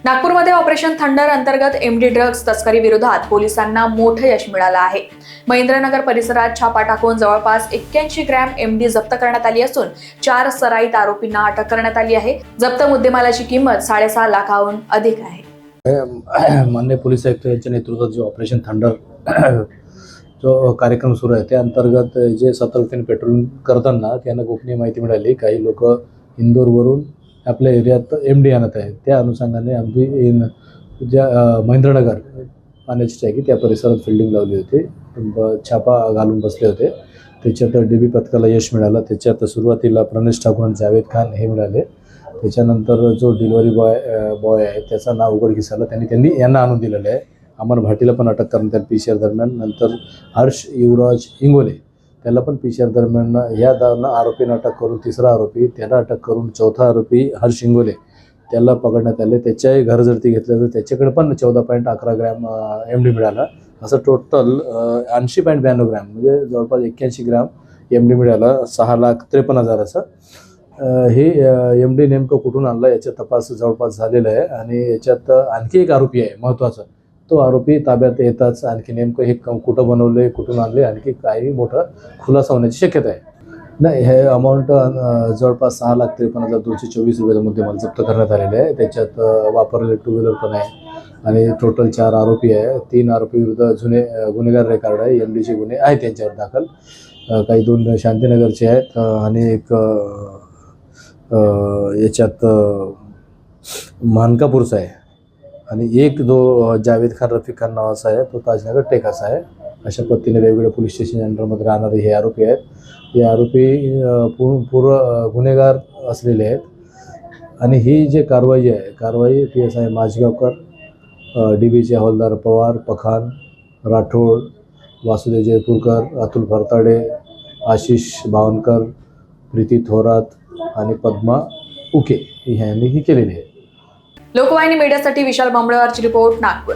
नागपूरमध्ये operation thunder अंतर्गत MD drugs तस्करी विरोधात पोलिसांना मोठं यश मिळालं आहे। महेंद्रनगर परिसरात छापा टाकून जवळपास 81 ग्रॅम एमडी जप्त करण्यात आली असून 4 सराईत आरोपींना अटक करण्यात आली आहे। जप्त मुद्देमालाची किंमत 6.5 लाखाहून अधिक आहे। माननीय पोलीस आयुक्त यांच्या नेतृत्वात जो ऑपरेशन थंडर जो कार्यक्रम सुरू आहे त्या अंतर्गत जे सतर्कतेने पेट्रोलिंग करताना त्यांना गोपनीय माहिती मिळाली, काही लोक इंदोरवरून आपल्या एरियात एमडी आणत आहेत। त्या अनुषंगाने आम्ही ज्या महेंद्रनगर पाण्याची टाकी त्या परिसरात फिल्डिंग लावली होती, छापा घालून बसले होते। त्याच्यात डीबी पथकाला यश मिळालं। त्याच्यात सुरुवातीला प्रणेश ठाकूर आणि जावेद खान हे मिळाले। त्याच्यानंतर जो डिलिव्हरी बॉय आहे त्याचं नाव उघडकीस आलं, त्यांनी यांना आणून दिलेलं आहे। अमर भाटीला पण अटक करण्यात आली PCR दरम्यान। नंतर हर्ष युवराज इंगोले त्याला पण PCR दरम्यान या आरोपींना अटक करून तिसरा आरोपी त्याला अटक करून चौथा आरोपी हर्ष इंगोले त्याला पकडण्यात आले। त्याच्याही घरजडती घेतलं तर त्याच्याकडे पण 14.11 ग्रॅम एमडी मिळाला। असं टोटल 80.92 ग्रॅम म्हणजे जवळपास 81 ग्रॅम एमडी मिळाला। 6,53,000 असं हे एमडी नेमकं कुठून आणलं याचा तपास जवळपास झालेला आहे। आणि याच्यात आणखी एक आरोपी आहे महत्त्वाचा, तो आरोपी ताब्यात येताच आणखी नेमकं हे कुठं बनवले, कुठून आणले, आणखी काही मोठा खुलासा होण्याची शक्यता आहे। नाही, हे अमाऊंट जवळपास 6,53,224 रुपयाचा मुद्देमाल जप्त करण्यात आलेले आहे। त्याच्यात वापरलेले 2 व्हीलर पण आहे आणि टोटल 4 आरोपी आहे। 3 आरोपी विरुद्ध जुने गुन्हेगार रेकॉर्ड आहे, एमडीचे गुन्हे आहेत त्यांच्यावर दाखल। काही 2 शांतीनगरचे आहेत आणि एक याच्यात मानकापूरचा आहे आणि एक जो जावेद खान रफिक खान नावाचा आहे तो ताजनगर टेकाचा आहे। अशा पद्धतीने वेगवेगळ्या पोलीस स्टेशन अंडरमध्ये राहणारे हे आरोपी आहेत। हे आरोपी पूर्व गुन्हेगार असलेले आहेत आणि ही जी कारवाई PSI माझगावकर, DBचे हवालदार पवार, पखान, राठोड, वासुदेव जयपूरकर, अतुल फरताडे, आशिष बावनकर, प्रीती थोरात आणि पद्मा उके ह्यांनी ही केलेली आहे। लोकवाहिनी मीडियासाठी विशाल बांबळेवारची रिपोर्ट, नागपूर।